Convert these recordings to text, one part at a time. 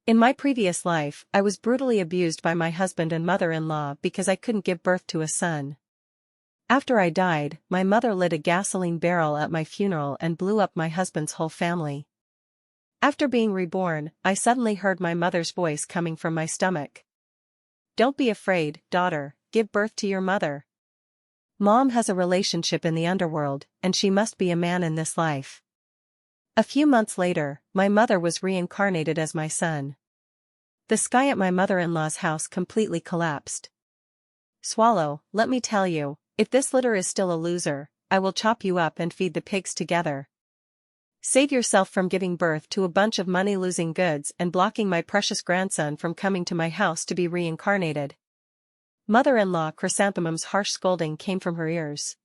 In my previous life, I was brutally abused by my husband and mother-in-law because I couldn't give birth to a son. After I died, my mother lit a gasoline barrel at my funeral and blew up my husband's whole family. After being reborn, I suddenly heard my mother's voice coming from my stomach. "Don't be afraid, daughter, give birth to your mother. Mom has a relationship in the underworld, and she must be a man in this life." A few months later, my mother was reincarnated as my son. The sky at my mother-in-law's house completely collapsed. "Swallow, let me tell you, if this litter is still a loser, I will chop you up and feed the pigs together. Save yourself from giving birth to a bunch of money-losing goods and blocking my precious grandson from coming to my house to be reincarnated." Mother-in-law Chrysanthemum's harsh scolding came from her ears.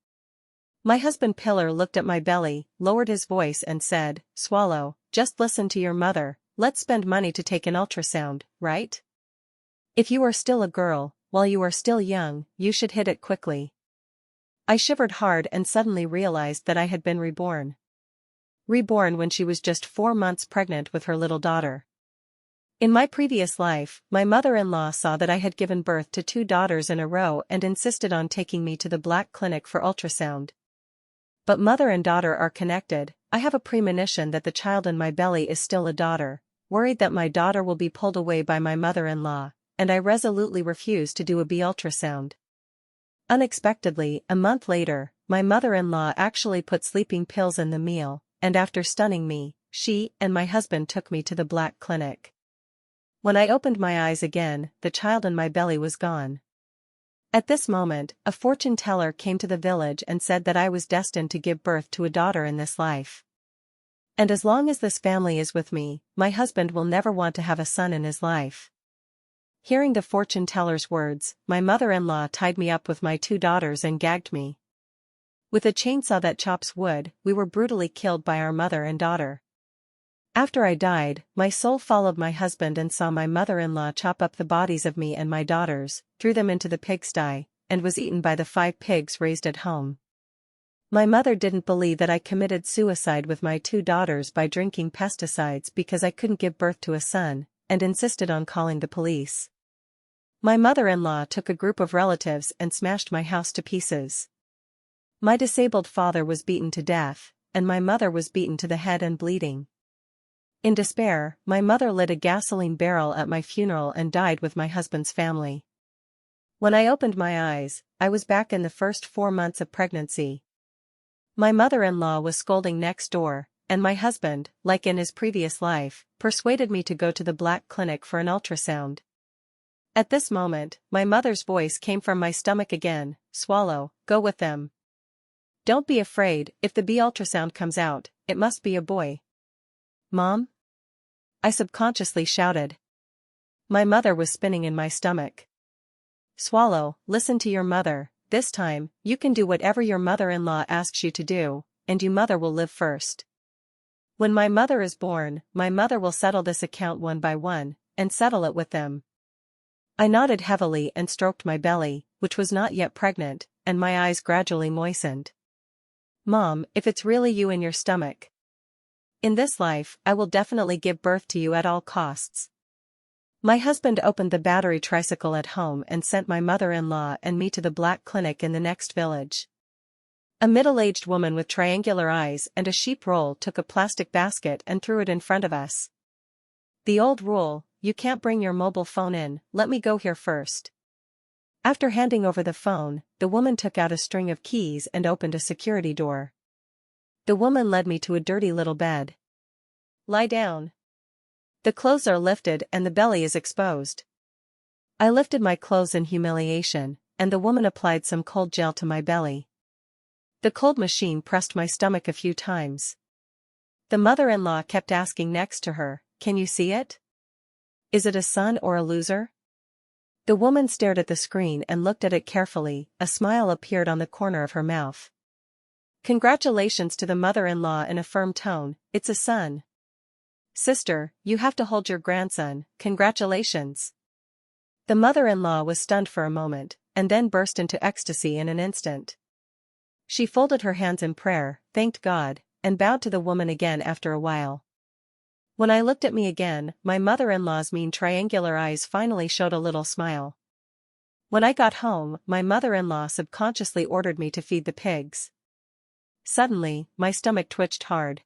My husband Pillar looked at my belly, lowered his voice and said, "Swallow, just listen to your mother, let's spend money to take an ultrasound, right? If you are still a girl, while you are still young, you should hit it quickly." I shivered hard and suddenly realized that I had been reborn. Reborn when she was just 4 months pregnant with her little daughter. In my previous life, my mother-in-law saw that I had given birth to 2 daughters in a row and insisted on taking me to the Black Clinic for ultrasound. But mother and daughter are connected. I have a premonition that the child in my belly is still a daughter, worried that my daughter will be pulled away by my mother-in-law, and I resolutely refuse to do a B ultrasound. Unexpectedly, a month later, my mother-in-law actually put sleeping pills in the meal, and after stunning me, she and my husband took me to the Black Clinic. When I opened my eyes again, the child in my belly was gone. At this moment, a fortune teller came to the village and said that I was destined to give birth to a daughter in this life. And as long as this family is with me, my husband will never want to have a son in his life. Hearing the fortune teller's words, my mother-in-law tied me up with my 2 daughters and gagged me. With a chainsaw that chops wood, we were brutally killed by our mother and daughter. After I died, my soul followed my husband and saw my mother-in-law chop up the bodies of me and my daughters, threw them into the pigsty, and was eaten by the 5 pigs raised at home. My mother didn't believe that I committed suicide with my 2 daughters by drinking pesticides because I couldn't give birth to a son, and insisted on calling the police. My mother-in-law took a group of relatives and smashed my house to pieces. My disabled father was beaten to death, and my mother was beaten to the head and bleeding. In despair, my mother lit a gasoline barrel at my funeral and died with my husband's family. When I opened my eyes, I was back in the first 4 months of pregnancy. My mother-in-law was scolding next door, and my husband, like in his previous life, persuaded me to go to the Black Clinic for an ultrasound. At this moment, my mother's voice came from my stomach again, "Swallow, go with them. Don't be afraid, if the B ultrasound comes out, it must be a boy." "Mom?" I subconsciously shouted. My mother was spinning in my stomach. "Swallow, listen to your mother, this time, you can do whatever your mother-in-law asks you to do, and your mother will live first. When my mother is born, my mother will settle this account one by one, and settle it with them." I nodded heavily and stroked my belly, which was not yet pregnant, and my eyes gradually moistened. "Mom, if it's really you in your stomach, in this life, I will definitely give birth to you at all costs." My husband opened the battery tricycle at home and sent my mother-in-law and me to the Black Clinic in the next village. A middle-aged woman with triangular eyes and a sheep roll took a plastic basket and threw it in front of us. "The old rule, you can't bring your mobile phone in, let me go here first." After handing over the phone, the woman took out a string of keys and opened a security door. The woman led me to a dirty little bed. "Lie down. The clothes are lifted and the belly is exposed." I lifted my clothes in humiliation, and the woman applied some cold gel to my belly. The cold machine pressed my stomach a few times. The mother-in-law kept asking next to her, "Can you see it? Is it a son or a loser?" The woman stared at the screen and looked at it carefully, a smile appeared on the corner of her mouth. "Congratulations," to the mother-in-law in a firm tone, "it's a son. Sister, you have to hold your grandson, congratulations." The mother-in-law was stunned for a moment, and then burst into ecstasy in an instant. She folded her hands in prayer, thanked God, and bowed to the woman again after a while. When I looked at me again, my mother-in-law's mean triangular eyes finally showed a little smile. When I got home, my mother-in-law subconsciously ordered me to feed the pigs. Suddenly, my stomach twitched hard.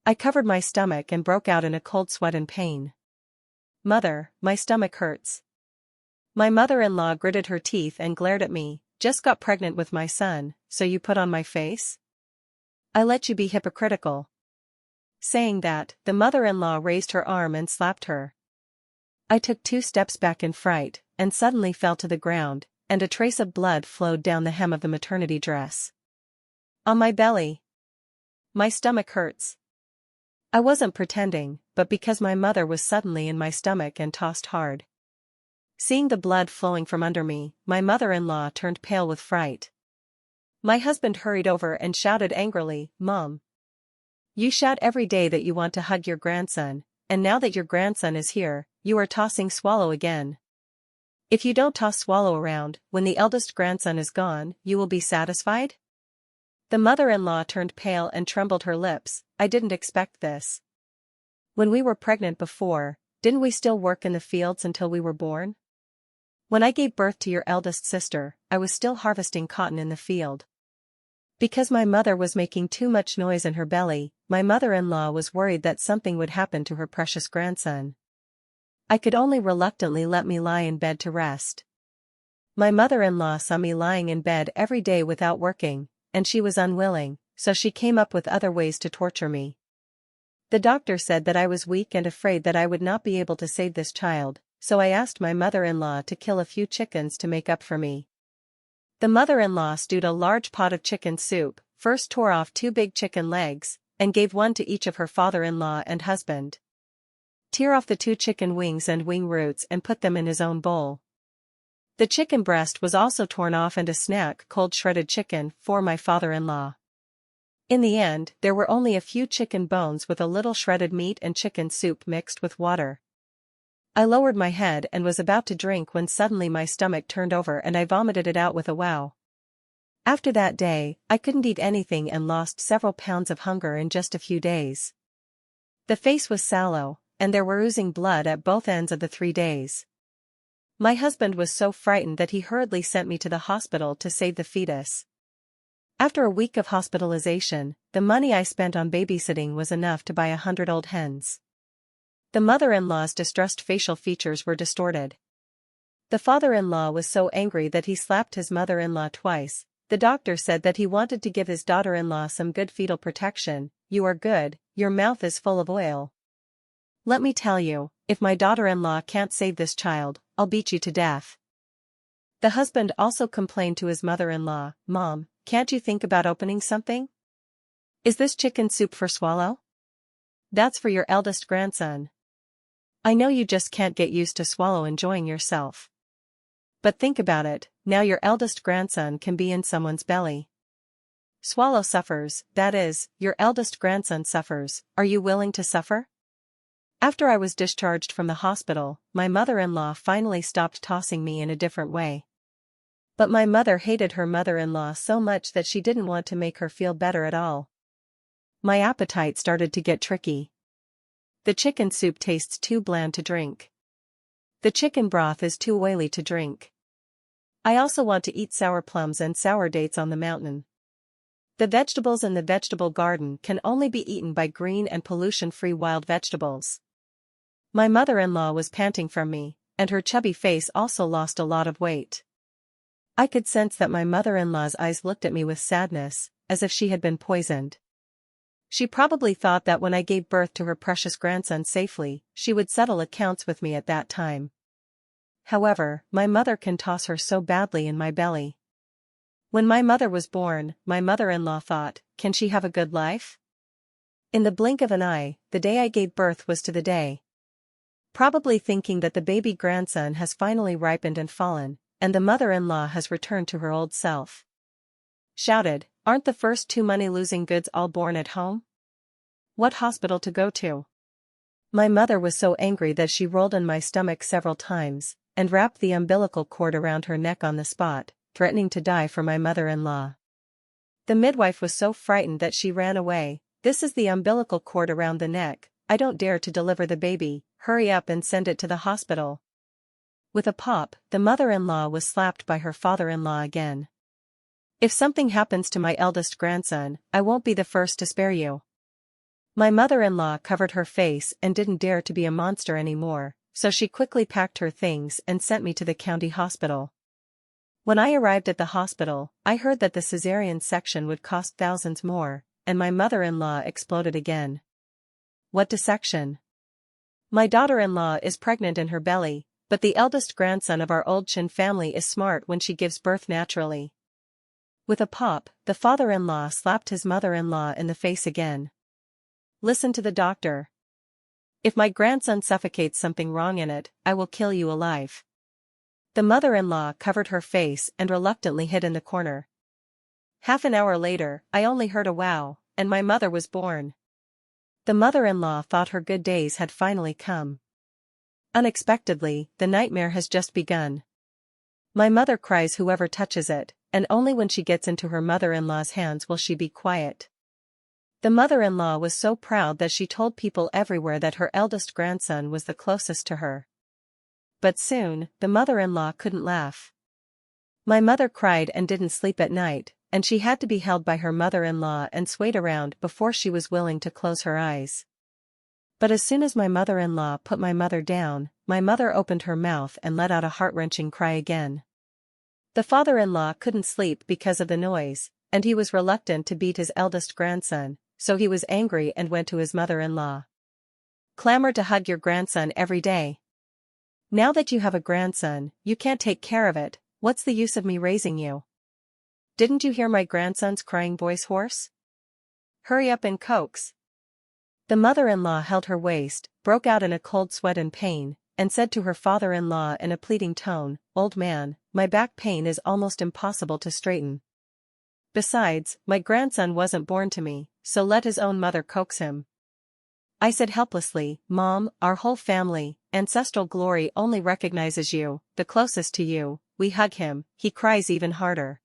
I covered my stomach and broke out in a cold sweat and pain. "Mother, my stomach hurts." My mother-in-law gritted her teeth and glared at me. "Just got pregnant with my son, so you put on my face? I let you be hypocritical." Saying that, the mother-in-law raised her arm and slapped her. I took 2 steps back in fright, and suddenly fell to the ground, and a trace of blood flowed down the hem of the maternity dress. On my belly. "My stomach hurts." I wasn't pretending, but because my mother was suddenly in my stomach and tossed hard. Seeing the blood flowing from under me, my mother-in-law turned pale with fright. My husband hurried over and shouted angrily, "Mom! You shout every day that you want to hug your grandson, and now that your grandson is here, you are tossing Swallow again. If you don't toss Swallow around, when the eldest grandson is gone, you will be satisfied?" The mother-in-law turned pale and trembled her lips. "I didn't expect this. When we were pregnant before, didn't we still work in the fields until we were born? When I gave birth to your eldest sister, I was still harvesting cotton in the field." Because my mother was making too much noise in her belly, my mother-in-law was worried that something would happen to her precious grandson. I could only reluctantly let me lie in bed to rest. My mother-in-law saw me lying in bed every day without working, and she was unwilling, so she came up with other ways to torture me. The doctor said that I was weak and afraid that I would not be able to save this child, so I asked my mother-in-law to kill a few chickens to make up for me. The mother-in-law stewed a large pot of chicken soup, first tore off 2 big chicken legs, and gave one to each of her father-in-law and husband. Tear off the 2 chicken wings and wing roots and put them in his own bowl. The chicken breast was also torn off and a snack cold shredded chicken for my father-in-law. In the end, there were only a few chicken bones with a little shredded meat and chicken soup mixed with water. I lowered my head and was about to drink when suddenly my stomach turned over and I vomited it out with a wow. After that day, I couldn't eat anything and lost several pounds of hunger in just a few days. The face was sallow, and there were oozing blood at both ends of the 3 days. My husband was so frightened that he hurriedly sent me to the hospital to save the fetus. After a week of hospitalization, the money I spent on babysitting was enough to buy 100 old hens. The mother-in-law's distressed facial features were distorted. The father-in-law was so angry that he slapped his mother-in-law twice. The doctor said that he wanted to give his daughter-in-law some good fetal protection. "You are good, your mouth is full of oil. Let me tell you, if my daughter-in-law can't save this child, I'll beat you to death." The husband also complained to his mother-in-law, "Mom, can't you think about opening something? Is this chicken soup for Swallow? That's for your eldest grandson. I know you just can't get used to Swallow enjoying yourself. But think about it, now your eldest grandson can be in someone's belly. Swallow suffers, that is, your eldest grandson suffers. Are you willing to suffer?" After I was discharged from the hospital, my mother-in-law finally stopped tossing me in a different way. But my mother hated her mother-in-law so much that she didn't want to make her feel better at all. My appetite started to get tricky. The chicken soup tastes too bland to drink. The chicken broth is too oily to drink. I also want to eat sour plums and sour dates on the mountain. The vegetables in the vegetable garden can only be eaten by green and pollution-free wild vegetables. My mother-in-law was panting from me, and her chubby face also lost a lot of weight. I could sense that my mother-in-law's eyes looked at me with sadness, as if she had been poisoned. She probably thought that when I gave birth to her precious grandson safely, she would settle accounts with me at that time. However, my mother can toss her so badly in my belly. When my mother was born, my mother-in-law thought, "Can she have a good life?" In the blink of an eye, the day I gave birth was to the day. Probably thinking that the baby grandson has finally ripened and fallen, and the mother-in-law has returned to her old self. Shouted, "Aren't the first 2 money-losing goods all born at home? What hospital to go to?" My mother was so angry that she rolled on my stomach several times, and wrapped the umbilical cord around her neck on the spot, threatening to die for my mother-in-law. The midwife was so frightened that she ran away. "This is the umbilical cord around the neck, I don't dare to deliver the baby, hurry up and send it to the hospital. With a pop, the mother-in-law was slapped by her father-in-law again. If something happens to my eldest grandson, I won't be the first to spare you. My mother-in-law covered her face and didn't dare to be a monster anymore, so she quickly packed her things and sent me to the county hospital. When I arrived at the hospital, I heard that the cesarean section would cost thousands more, and my mother-in-law exploded again. What dissection? My daughter-in-law is pregnant in her belly, but the eldest grandson of our old Chin family is smart when she gives birth naturally. With a pop, the father-in-law slapped his mother-in-law in the face again. Listen to the doctor. If my grandson suffocates something wrong in it, I will kill you alive. The mother-in-law covered her face and reluctantly hid in the corner. Half an hour later, I only heard a wow, and my mother was born. The mother-in-law thought her good days had finally come. Unexpectedly, the nightmare has just begun. My mother cries whoever touches it, and only when she gets into her mother-in-law's hands will she be quiet. The mother-in-law was so proud that she told people everywhere that her eldest grandson was the closest to her. But soon, the mother-in-law couldn't laugh. My mother cried and didn't sleep at night, and she had to be held by her mother-in-law and swayed around before she was willing to close her eyes. But as soon as my mother-in-law put my mother down, my mother opened her mouth and let out a heart-wrenching cry again. The father-in-law couldn't sleep because of the noise, and he was reluctant to beat his eldest grandson, so he was angry and went to his mother-in-law. Clamor to hug your grandson every day. Now that you have a grandson, you can't take care of it, what's the use of me raising you? Didn't you hear my grandson's crying voice hoarse? Hurry up and coax. The mother-in-law held her waist, broke out in a cold sweat in pain, and said to her father-in-law in a pleading tone, "Old man, my back pain is almost impossible to straighten. Besides, my grandson wasn't born to me, so let his own mother coax him." I said helplessly, "Mom, our whole family, ancestral glory only recognizes you, the closest to you, we hug him, he cries even harder."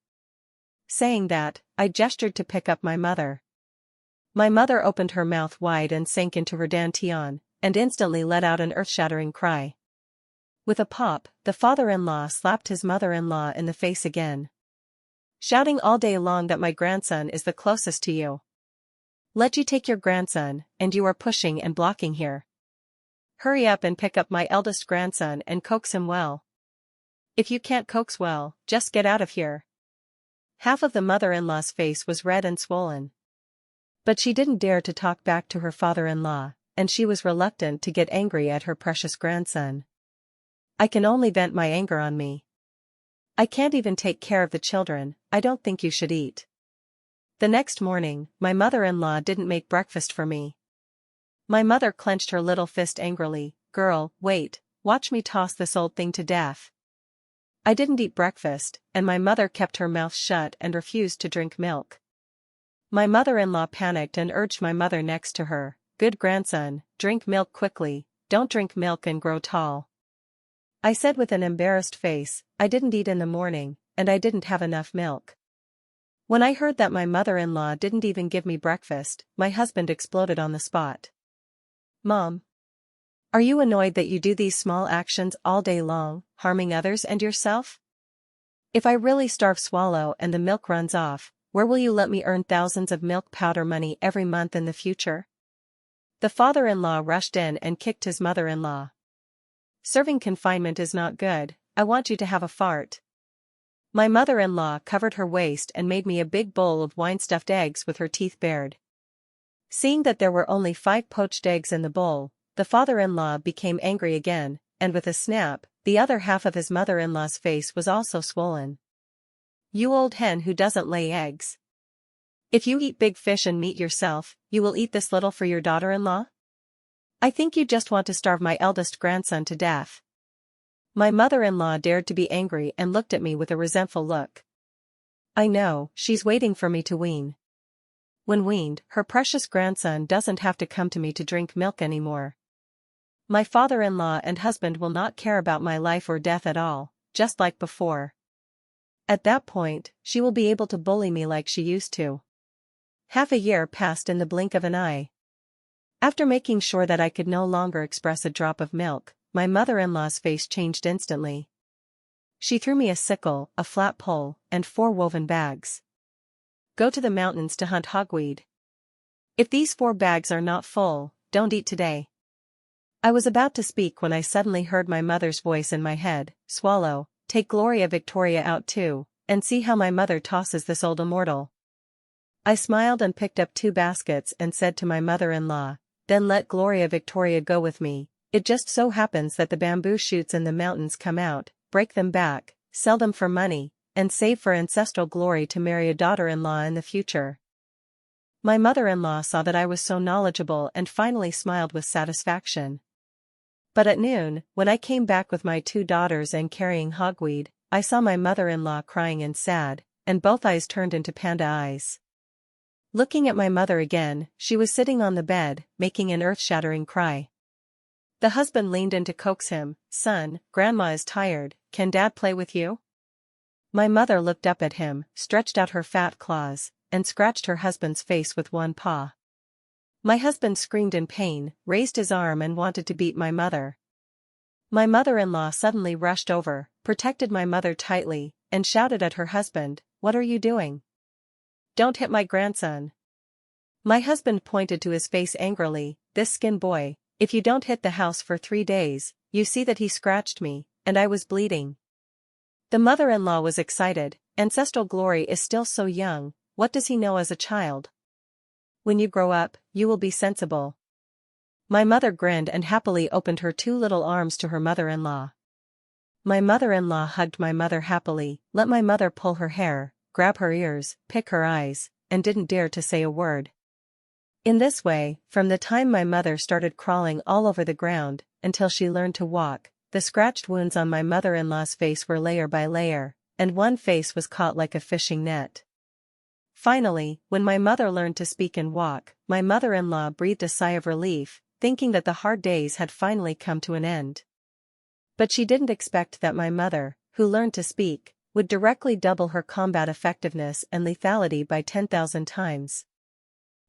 Saying that, I gestured to pick up my mother. My mother opened her mouth wide and sank into her dantian, and instantly let out an earth-shattering cry. With a pop, the father-in-law slapped his mother-in-law in the face again. Shouting all day long that my grandson is the closest to you. Let you take your grandson, and you are pushing and blocking here. Hurry up and pick up my eldest grandson and coax him well. If you can't coax well, just get out of here. Half of the mother-in-law's face was red and swollen. But she didn't dare to talk back to her father-in-law, and she was reluctant to get angry at her precious grandson. I can only vent my anger on me. I can't even take care of the children, I don't think you should eat. The next morning, my mother-in-law didn't make breakfast for me. My mother clenched her little fist angrily. "Girl, wait, watch me toss this old thing to death." I didn't eat breakfast, and my mother kept her mouth shut and refused to drink milk. My mother-in-law panicked and urged my mother next to her, "Good grandson, drink milk quickly, don't drink milk and grow tall." I said with an embarrassed face, "I didn't eat in the morning, and I didn't have enough milk." When I heard that my mother-in-law didn't even give me breakfast, my husband exploded on the spot. "Mom, are you annoyed that you do these small actions all day long, harming others and yourself? If I really starve swallow and the milk runs off, where will you let me earn thousands of milk powder money every month in the future?" The father-in-law rushed in and kicked his mother-in-law. "Serving confinement is not good, I want you to have a fart." My mother-in-law covered her waist and made me a big bowl of wine-stuffed eggs with her teeth bared. Seeing that there were only 5 poached eggs in the bowl, the father-in-law became angry again, and with a snap, the other half of his mother-in-law's face was also swollen. "You old hen who doesn't lay eggs. If you eat big fish and meat yourself, you will eat this little for your daughter-in-law? I think you just want to starve my eldest grandson to death." My mother-in-law dared to be angry and looked at me with a resentful look. I know, she's waiting for me to wean. When weaned, her precious grandson doesn't have to come to me to drink milk anymore. My father-in-law and husband will not care about my life or death at all, just like before. At that point, she will be able to bully me like she used to. Half a year passed in the blink of an eye. After making sure that I could no longer express a drop of milk, my mother-in-law's face changed instantly. She threw me a sickle, a flat pole, and 4 woven bags. Go to the mountains to hunt hogweed. If these 4 bags are not full, don't eat today. I was about to speak when I suddenly heard my mother's voice in my head, Swallow, take Gloria Victoria out too, and see how my mother tosses this old immortal. I smiled and picked up 2 baskets and said to my mother-in-law, then let Gloria Victoria go with me. It just so happens that the bamboo shoots in the mountains come out, break them back, sell them for money, and save for ancestral glory to marry a daughter-in-law in the future. My mother-in-law saw that I was so knowledgeable and finally smiled with satisfaction. But at noon, when I came back with my 2 daughters and carrying hogweed, I saw my mother-in-law crying and sad, and both eyes turned into panda eyes. Looking at my mother again, she was sitting on the bed, making an earth-shattering cry. The husband leaned in to coax him, son, Grandma is tired, can Dad play with you? My mother looked up at him, stretched out her fat claws, and scratched her husband's face with one paw. My husband screamed in pain, raised his arm and wanted to beat my mother. My mother-in-law suddenly rushed over, protected my mother tightly, and shouted at her husband, what are you doing? Don't hit my grandson. My husband pointed to his face angrily, this skin boy, if you don't hit the house for 3 days, you see that he scratched me, and I was bleeding. The mother-in-law was excited, ancestral glory is still so young, what does he know as a child? When you grow up, you will be sensible. My mother grinned and happily opened her 2 little arms to her mother-in-law. My mother-in-law hugged my mother happily, let my mother pull her hair, grab her ears, pick her eyes, and didn't dare to say a word. In this way, from the time my mother started crawling all over the ground, until she learned to walk, the scratched wounds on my mother-in-law's face were layer by layer, and one face was caught like a fishing net. Finally, when my mother learned to speak and walk, my mother-in-law breathed a sigh of relief, thinking that the hard days had finally come to an end. But she didn't expect that my mother, who learned to speak, would directly double her combat effectiveness and lethality by 10,000 times.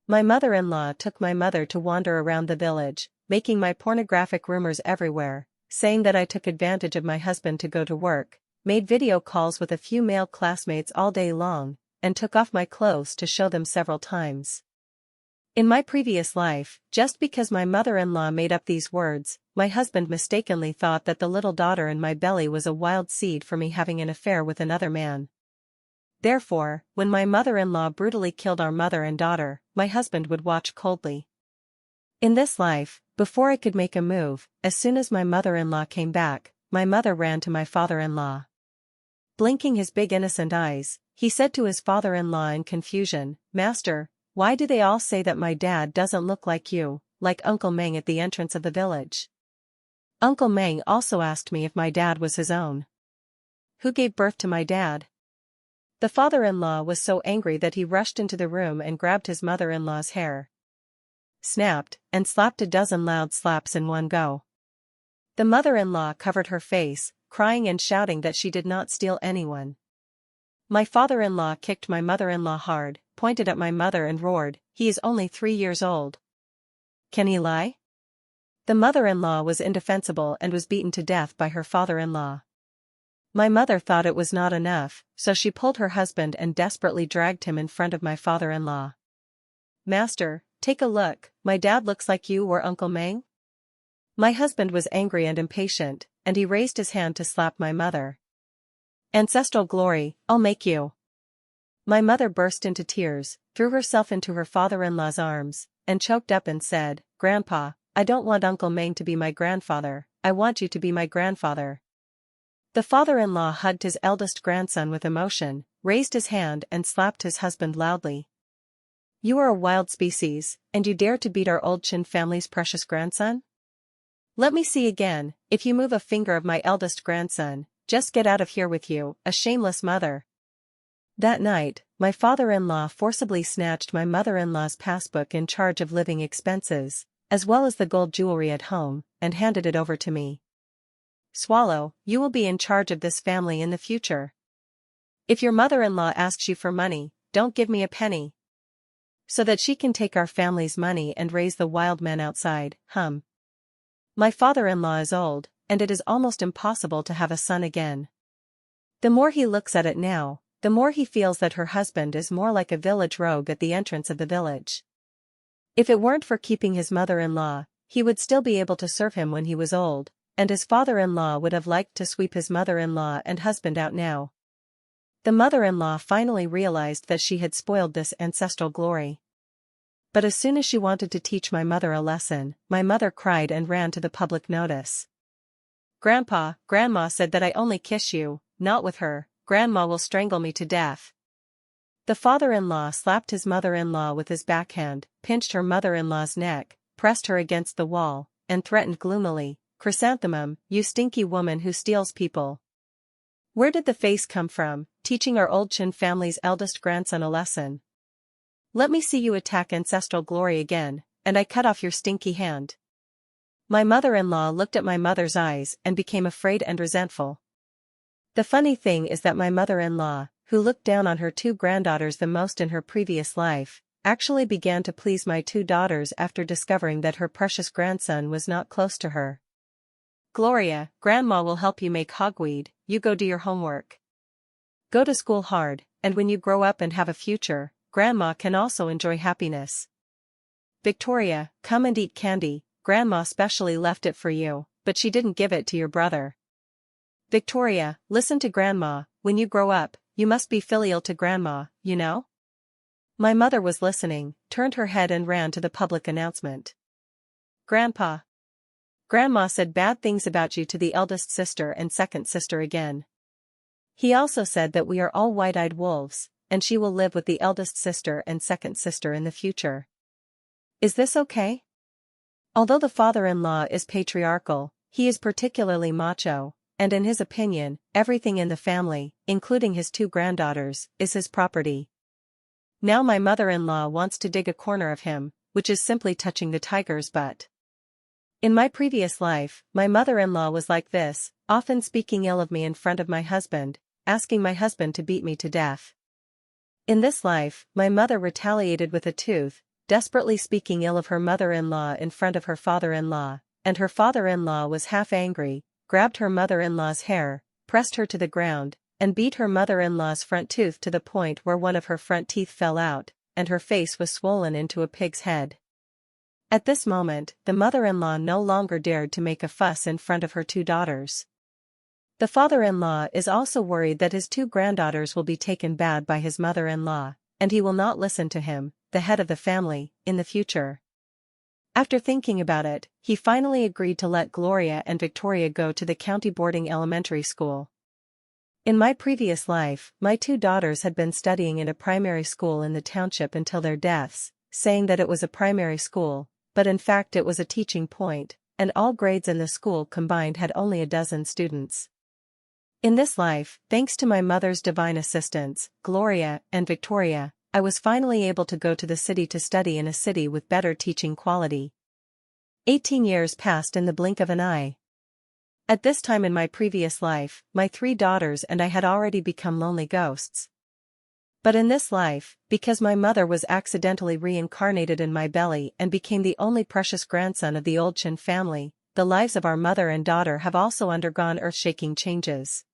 My mother-in-law took my mother to wander around the village, making my pornographic rumors everywhere, saying that I took advantage of my husband to go to work, made video calls with a few male classmates all day long, and took off my clothes to show them several times. In my previous life, just because my mother-in-law made up these words, my husband mistakenly thought that the little daughter in my belly was a wild seed for me having an affair with another man. Therefore, when my mother-in-law brutally killed our mother and daughter, my husband would watch coldly. In this life, before I could make a move, as soon as my mother-in-law came back, my mother ran to my father-in-law. Blinking his big innocent eyes, he said to his father-in-law in confusion, Master, why do they all say that my dad doesn't look like you, like Uncle Meng at the entrance of the village? Uncle Meng also asked me if my dad was his own. Who gave birth to my dad? The father-in-law was so angry that he rushed into the room and grabbed his mother-in-law's hair, snapped, and slapped a dozen loud slaps in one go. The mother-in-law covered her face, crying and shouting that she did not steal anyone. My father-in-law kicked my mother-in-law hard, pointed at my mother and roared, he is only 3 years old. Can he lie? The mother-in-law was indefensible and was beaten to death by her father-in-law. My mother thought it was not enough, so she pulled her husband and desperately dragged him in front of my father-in-law. Master, take a look, my dad looks like you or Uncle Meng? My husband was angry and impatient, and he raised his hand to slap my mother. Ancestral glory, I'll make you. My mother burst into tears, threw herself into her father-in-law's arms, and choked up and said, Grandpa, I don't want Uncle Meng to be my grandfather, I want you to be my grandfather. The father-in-law hugged his eldest grandson with emotion, raised his hand and slapped his husband loudly. You are a wild species, and you dare to beat our old Chin family's precious grandson? Let me see again, if you move a finger of my eldest grandson, just get out of here with you, a shameless mother. That night, my father-in-law forcibly snatched my mother-in-law's passbook in charge of living expenses, as well as the gold jewelry at home, and handed it over to me. Swallow, you will be in charge of this family in the future. If your mother-in-law asks you for money, don't give me a penny. so that she can take our family's money and raise the wild men outside. My father-in-law is old, and it is almost impossible to have a son again. The more he looks at it now, the more he feels that her husband is more like a village rogue at the entrance of the village. If it weren't for keeping his mother-in-law, he would still be able to serve him when he was old, and his father-in-law would have liked to sweep his mother-in-law and husband out now. The mother-in-law finally realized that she had spoiled this ancestral glory. But as soon as she wanted to teach my mother a lesson, my mother cried and ran to the public notice. "Grandpa, Grandma said that I only kiss you, not with her. Grandma will strangle me to death." The father-in-law slapped his mother-in-law with his backhand, pinched her mother-in-law's neck, pressed her against the wall, and threatened gloomily, "Chrysanthemum, you stinky woman who steals people. Where did the face come from, teaching our old Chin family's eldest grandson a lesson? Let me see you attack ancestral glory again, and I cut off your stinky hand." My mother-in-law looked at my mother's eyes and became afraid and resentful. The funny thing is that my mother-in-law, who looked down on her two granddaughters the most in her previous life, actually began to please my two daughters after discovering that her precious grandson was not close to her. "Gloria, Grandma will help you make hogweed, you go do your homework. Go to school hard, and when you grow up and have a future, Grandma can also enjoy happiness. Victoria, come and eat candy, Grandma specially left it for you, but she didn't give it to your brother. Victoria, listen to Grandma, when you grow up, you must be filial to Grandma, you know?" My mother was listening, turned her head and ran to the public announcement. "Grandpa. Grandma said bad things about you to the eldest sister and second sister again. He also said that we are all white-eyed wolves, and she will live with the eldest sister and second sister in the future. Is this okay?" Although the father-in-law is patriarchal, he is particularly macho, and in his opinion, everything in the family, including his two granddaughters, is his property. Now my mother-in-law wants to dig a corner of him, which is simply touching the tiger's butt. In my previous life, my mother-in-law was like this, often speaking ill of me in front of my husband, asking my husband to beat me to death. In this life, my mother retaliated with a tooth, desperately speaking ill of her mother-in-law in front of her father-in-law, and her father-in-law was half angry, grabbed her mother-in-law's hair, pressed her to the ground, and beat her mother-in-law's front tooth to the point where one of her front teeth fell out, and her face was swollen into a pig's head. At this moment, the mother-in-law no longer dared to make a fuss in front of her two daughters. The father-in-law is also worried that his two granddaughters will be taken bad by his mother-in-law, and he will not listen to him, the head of the family, in the future. After thinking about it, he finally agreed to let Gloria and Victoria go to the county boarding elementary school. In my previous life, my two daughters had been studying in a primary school in the township until their deaths, saying that it was a primary school, but in fact it was a teaching point, and all grades in the school combined had only a dozen students. In this life, thanks to my mother's divine assistants, Gloria and Victoria, I was finally able to go to the city to study in a city with better teaching quality. 18 years passed in the blink of an eye. At this time in my previous life, my three daughters and I had already become lonely ghosts. But in this life, because my mother was accidentally reincarnated in my belly and became the only precious grandson of the old Chin family, the lives of our mother and daughter have also undergone earth-shaking changes.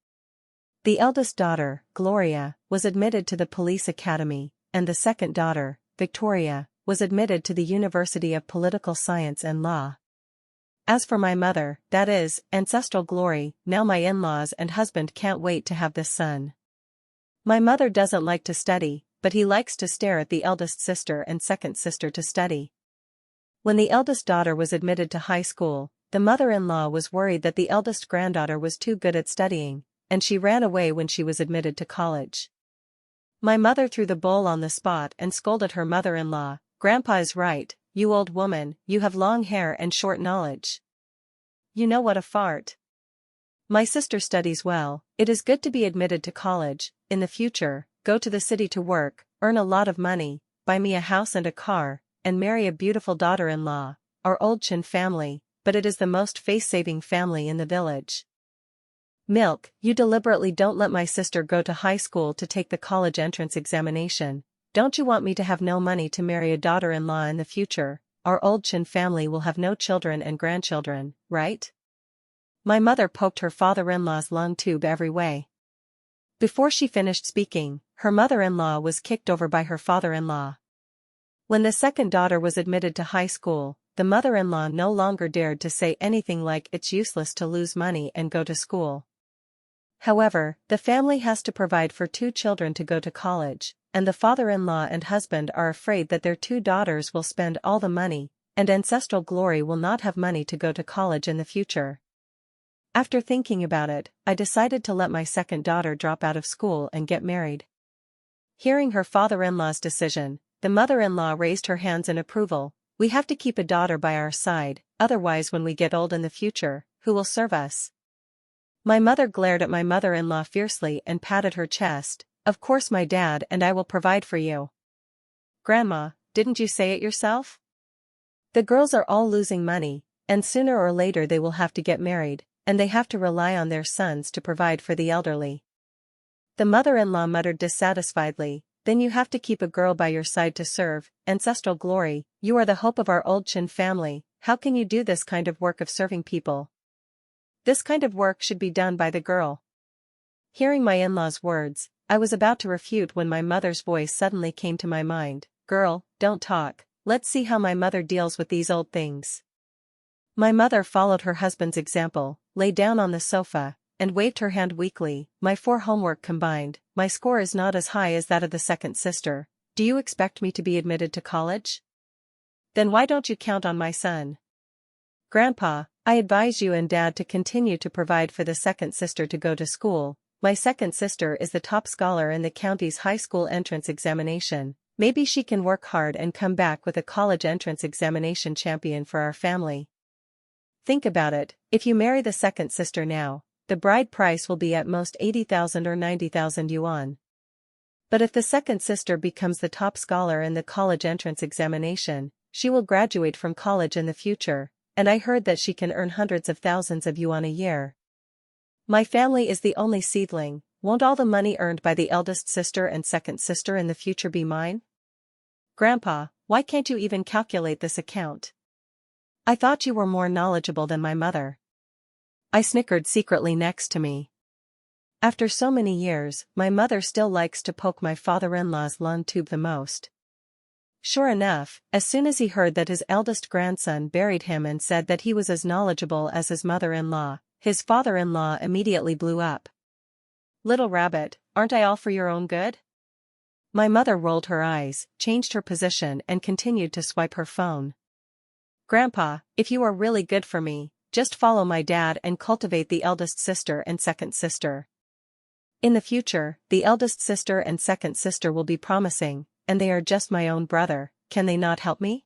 The eldest daughter, Gloria, was admitted to the police academy, and the second daughter, Victoria, was admitted to the University of Political Science and Law. As for my mother, that is, ancestral glory, now my in-laws and husband can't wait to have this son. My mother doesn't like to study, but he likes to stare at the eldest sister and second sister to study. When the eldest daughter was admitted to high school, the mother-in-law was worried that the eldest granddaughter was too good at studying, and she ran away when she was admitted to college. My mother threw the bowl on the spot and scolded her mother-in-law, "Grandpa is right, you old woman, you have long hair and short knowledge. You know what a fart. My sister studies well, it is good to be admitted to college, in the future, go to the city to work, earn a lot of money, buy me a house and a car, and marry a beautiful daughter-in-law, our old Chin family, but it is the most face-saving family in the village. Milk, you deliberately don't let my sister go to high school to take the college entrance examination, don't you want me to have no money to marry a daughter-in-law in the future? Our old Chin family will have no children and grandchildren, right? My mother poked her father-in-law's lung tube every way. Before she finished speaking, her mother-in-law was kicked over by her father-in-law. When the second daughter was admitted to high school, the mother-in-law no longer dared to say anything like it's useless to lose money and go to school. However, the family has to provide for 2 children to go to college, and the father-in-law and husband are afraid that their 2 daughters will spend all the money, and ancestral glory will not have money to go to college in the future. After thinking about it, I decided to let my second daughter drop out of school and get married. Hearing her father-in-law's decision, the mother-in-law raised her hands in approval. We have to keep a daughter by our side, otherwise when we get old in the future, who will serve us? My mother glared at my mother-in-law fiercely and patted her chest. Of course my dad and I will provide for you. Grandma, didn't you say it yourself? The girls are all losing money, and sooner or later they will have to get married, and they have to rely on their sons to provide for the elderly. The mother-in-law muttered dissatisfiedly, then you have to keep a girl by your side to serve, ancestral glory, you are the hope of our old Chin family, how can you do this kind of work of serving people? This kind of work should be done by the girl. Hearing my in-law's words, I was about to refute when my mother's voice suddenly came to my mind. Girl, don't talk, let's see how my mother deals with these old things. My mother followed her husband's example, lay down on the sofa, and waved her hand weakly. My 4 homework combined, my score is not as high as that of the second sister. Do you expect me to be admitted to college? Then why don't you count on my son? Grandpa, I advise you and Dad to continue to provide for the second sister to go to school. My second sister is the top scholar in the county's high school entrance examination. Maybe she can work hard and come back with a college entrance examination champion for our family. Think about it, if you marry the second sister now, the bride price will be at most 80,000 or 90,000 yuan. But if the second sister becomes the top scholar in the college entrance examination, she will graduate from college in the future, and I heard that she can earn hundreds of thousands of yuan a year. My family is the only seedling, won't all the money earned by the eldest sister and second sister in the future be mine? Grandpa, why can't you even calculate this account? I thought you were more knowledgeable than my mother. I snickered secretly next to me. After so many years, my mother still likes to poke my father-in-law's lung tube the most. Sure enough, as soon as he heard that his eldest grandson buried him and said that he was as knowledgeable as his mother-in-law, his father-in-law immediately blew up. Little rabbit, aren't I all for your own good? My mother rolled her eyes, changed her position and continued to swipe her phone. Grandpa, if you are really good for me, just follow my dad and cultivate the eldest sister and second sister. In the future, the eldest sister and second sister will be promising, and they are just my own brother, can they not help me?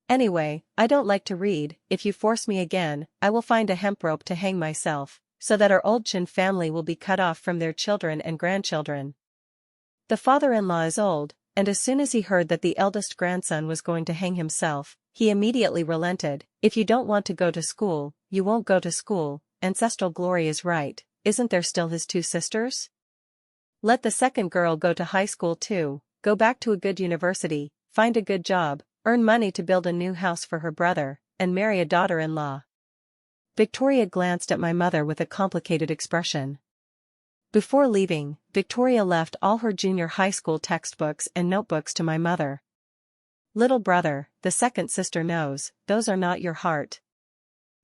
Anyway, I don't like to read, if you force me again, I will find a hemp rope to hang myself, so that our old Chin family will be cut off from their children and grandchildren. The father-in-law is old, and as soon as he heard that the eldest grandson was going to hang himself, he immediately relented. If you don't want to go to school, you won't go to school, ancestral glory is right, isn't there still his 2 sisters? Let the second girl go to high school too, go back to a good university, find a good job, earn money to build a new house for her brother, and marry a daughter-in-law. Victoria glanced at my mother with a complicated expression. Before leaving, Victoria left all her junior high school textbooks and notebooks to my mother. Little brother, the second sister knows, those are not your heart.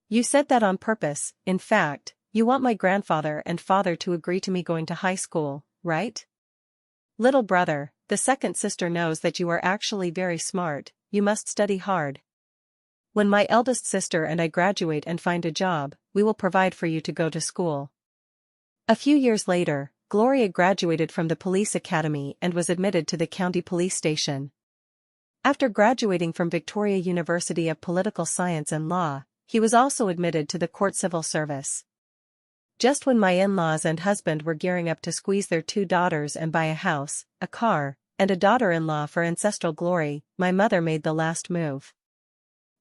You said that on purpose, in fact, you want my grandfather and father to agree to me going to high school, right? Little brother, the second sister knows that you are actually very smart, you must study hard. When my eldest sister and I graduate and find a job, we will provide for you to go to school. A few years later, Gloria graduated from the police academy and was admitted to the county police station. After graduating from Victoria University of Political Science and Law, he was also admitted to the court civil service. Just when my in-laws and husband were gearing up to squeeze their 2 daughters and buy a house, a car, and a daughter-in-law for ancestral glory, my mother made the last move.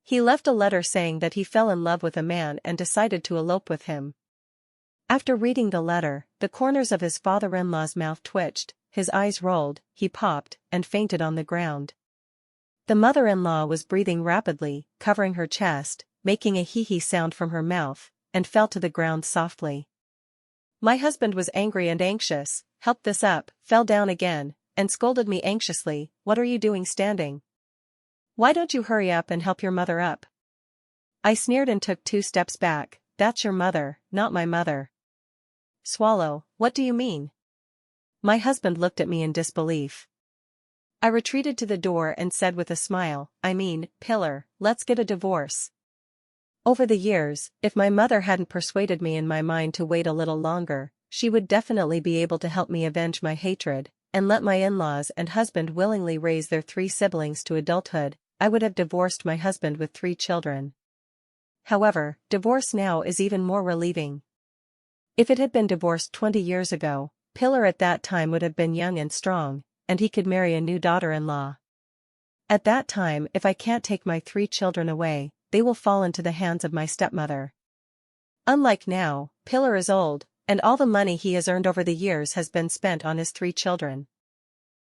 He left a letter saying that he fell in love with a man and decided to elope with him. After reading the letter, the corners of his father-in-law's mouth twitched, his eyes rolled, he popped, and fainted on the ground. The mother-in-law was breathing rapidly, covering her chest, making a hee-hee sound from her mouth, and fell to the ground softly. My husband was angry and anxious, helped this up, fell down again, and scolded me anxiously, "What are you doing standing? Why don't you hurry up and help your mother up?" I sneered and took 2 steps back. "That's your mother, not my mother." "Swallow, what do you mean?" My husband looked at me in disbelief. I retreated to the door and said with a smile, "I mean, Pillar, let's get a divorce." Over the years, if my mother hadn't persuaded me in my mind to wait a little longer, she would definitely be able to help me avenge my hatred, and let my in-laws and husband willingly raise their 3 siblings to adulthood. I would have divorced my husband with 3 children. However, divorce now is even more relieving. If it had been divorced 20 years ago, Pillar at that time would have been young and strong, and he could marry a new daughter-in-law. At that time, if I can't take my 3 children away, they will fall into the hands of my stepmother. Unlike now, Pillar is old, and all the money he has earned over the years has been spent on his 3 children.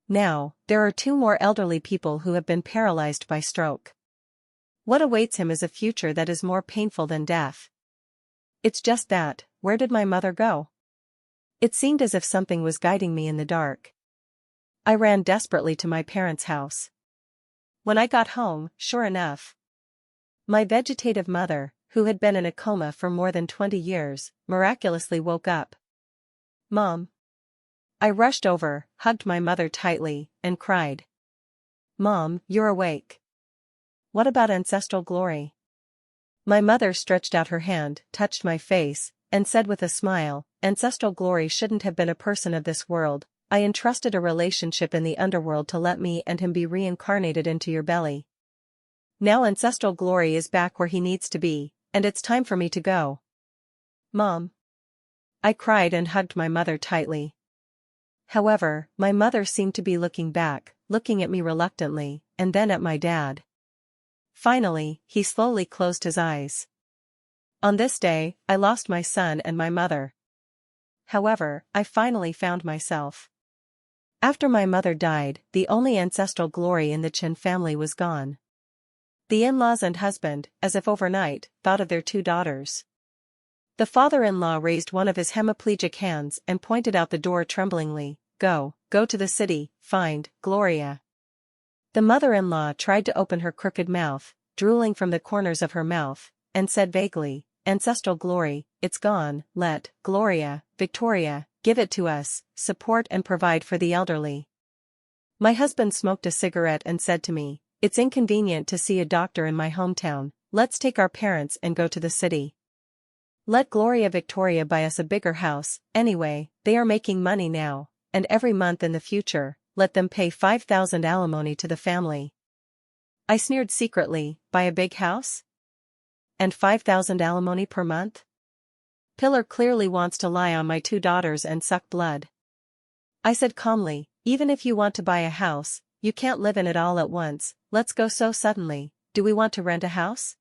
Now, there are 2 more elderly people who have been paralyzed by stroke. What awaits him is a future that is more painful than death. It's just that, where did my mother go? It seemed as if something was guiding me in the dark. I ran desperately to my parents' house. When I got home, sure enough, my vegetative mother, who had been in a coma for more than 20 years, miraculously woke up. "Mom." I rushed over, hugged my mother tightly, and cried, "Mom, you're awake. What about ancestral glory?" My mother stretched out her hand, touched my face, and said with a smile, "Ancestral glory shouldn't have been a person of this world. I entrusted a relationship in the underworld to let me and him be reincarnated into your belly. Now ancestral glory is back where he needs to be, and it's time for me to go." "Mom." I cried and hugged my mother tightly. However, my mother seemed to be looking back, looking at me reluctantly, and then at my dad. Finally, he slowly closed his eyes. On this day, I lost my son and my mother. However, I finally found myself. After my mother died, the only ancestral glory in the Chen family was gone. The in-laws and husband, as if overnight, thought of their 2 daughters. The father-in-law raised one of his hemiplegic hands and pointed out the door tremblingly, go to the city, find Gloria." The mother-in-law tried to open her crooked mouth, drooling from the corners of her mouth, and said vaguely, "Ancestral glory, it's gone, let Gloria, Victoria, give it to us, support and provide for the elderly." My husband smoked a cigarette and said to me, "It's inconvenient to see a doctor in my hometown, let's take our parents and go to the city. Let Gloria Victoria buy us a bigger house, anyway, they are making money now, and every month in the future, let them pay 5,000 alimony to the family." I sneered secretly, "Buy a big house? And 5,000 alimony per month? Pillar clearly wants to lie on my 2 daughters and suck blood." I said calmly, "Even if you want to buy a house, you can't live in it all at once, let's go so suddenly, do we want to rent a house?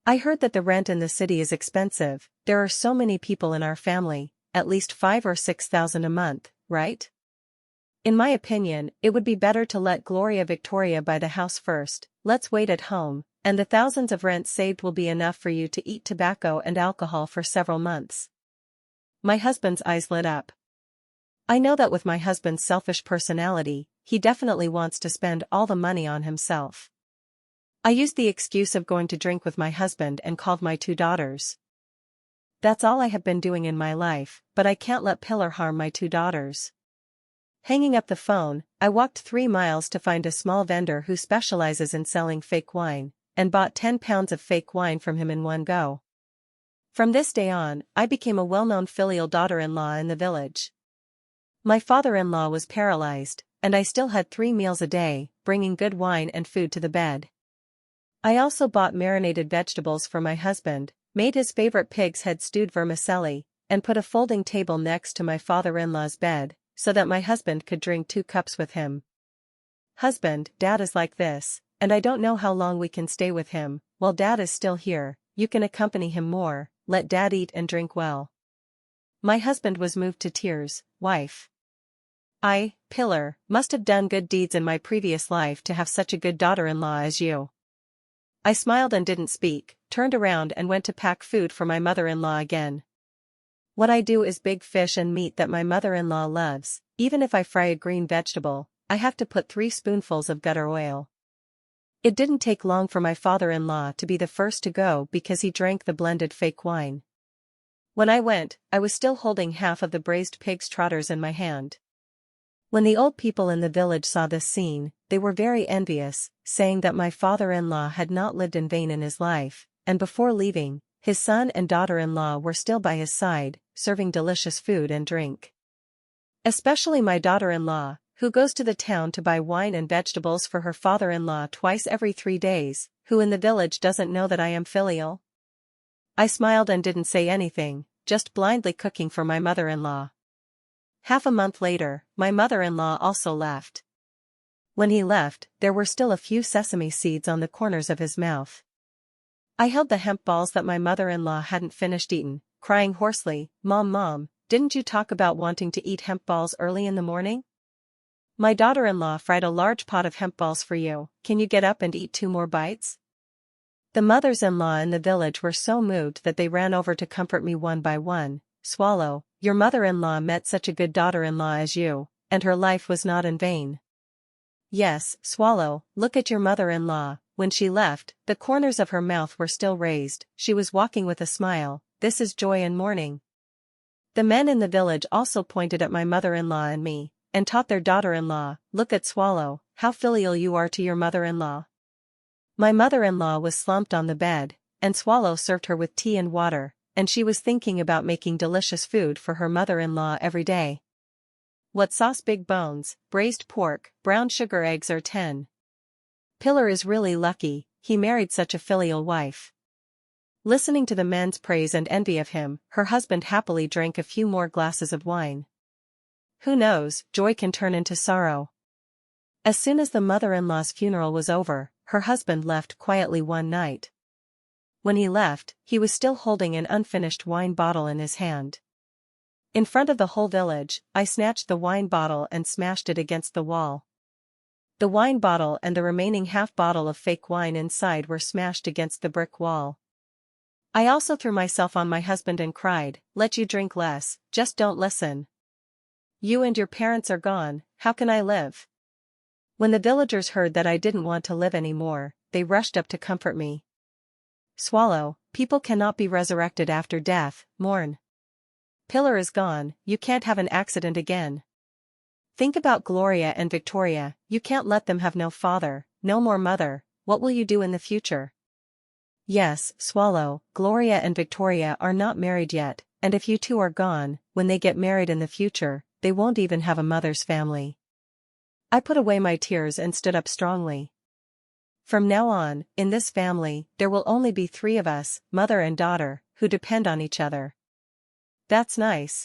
I heard that the rent in the city is expensive, there are so many people in our family, at least 5 or 6,000 a month, right? In my opinion, it would be better to let Gloria Victoria buy the house first, let's wait at home, and the thousands of rent saved will be enough for you to eat tobacco and alcohol for several months." My husband's eyes lit up. I know that with my husband's selfish personality, he definitely wants to spend all the money on himself. I used the excuse of going to drink with my husband and called my 2 daughters. That's all I have been doing in my life, but I can't let Pillar harm my 2 daughters. Hanging up the phone, I walked 3 miles to find a small vendor who specializes in selling fake wine, and bought 10 pounds of fake wine from him in one go. From this day on, I became a well-known filial daughter-in-law in the village. My father-in-law was paralyzed, and I still had 3 meals a day, bringing good wine and food to the bed. I also bought marinated vegetables for my husband, made his favorite pig's head stewed vermicelli, and put a folding table next to my father-in-law's bed, so that my husband could drink 2 cups with him. "Husband, Dad is like this, and I don't know how long we can stay with him. While Dad is still here, you can accompany him more, let Dad eat and drink well." My husband was moved to tears. "Wife, Pillar, must have done good deeds in my previous life to have such a good daughter-in-law as you. I smiled and didn't speak, turned around and went to pack food for my mother-in-law again. What I do is big fish and meat that my mother-in-law loves. Even if I fry a green vegetable, I have to put 3 spoonfuls of gutter oil. It didn't take long for my father-in-law to be the first to go because he drank the blended fake wine. When I went, I was still holding half of the braised pig's trotters in my hand. When the old people in the village saw this scene, they were very envious, saying that my father-in-law had not lived in vain in his life, and before leaving, his son and daughter-in-law were still by his side, serving delicious food and drink. Especially my daughter-in-law, who goes to the town to buy wine and vegetables for her father-in-law twice every 3 days, who in the village doesn't know that I am filial. I smiled and didn't say anything, just blindly cooking for my mother-in-law. Half a month later, my mother-in-law also left. When he left, there were still a few sesame seeds on the corners of his mouth. I held the hemp balls that my mother-in-law hadn't finished eating, crying hoarsely, Mom, didn't you talk about wanting to eat hemp balls early in the morning? My daughter-in-law fried a large pot of hemp balls for you, can you get up and eat 2 more bites? The mothers-in-law in the village were so moved that they ran over to comfort me one by one. Swallow, your mother-in-law met such a good daughter-in-law as you, and her life was not in vain. Yes, Swallow, look at your mother-in-law. When she left, the corners of her mouth were still raised, she was walking with a smile. This is joy and mourning. The men in the village also pointed at my mother-in-law and me, and taught their daughter-in-law, look at Swallow, how filial you are to your mother-in-law. My mother-in-law was slumped on the bed, and Swallow served her with tea and water, and she was thinking about making delicious food for her mother-in-law every day. What sauce? Big bones, braised pork, brown sugar eggs or 10. Pillar is really lucky, he married such a filial wife. Listening to the men's praise and envy of him, her husband happily drank a few more glasses of wine. Who knows, joy can turn into sorrow. As soon as the mother-in-law's funeral was over, her husband left quietly one night. When he left, he was still holding an unfinished wine bottle in his hand. In front of the whole village, I snatched the wine bottle and smashed it against the wall. The wine bottle and the remaining half bottle of fake wine inside were smashed against the brick wall. I also threw myself on my husband and cried, let you drink less, just don't listen. You and your parents are gone, how can I live? When the villagers heard that I didn't want to live anymore, they rushed up to comfort me. Swallow, people cannot be resurrected after death, mourn. Pillar is gone, you can't have an accident again. Think about Gloria and Victoria, you can't let them have no father, no more mother, what will you do in the future? Yes, Swallow, Gloria and Victoria are not married yet, and if you two are gone, when they get married in the future, they won't even have a mother's family. I put away my tears and stood up strongly. From now on, in this family, there will only be 3 of us, mother and daughter, who depend on each other. That's nice.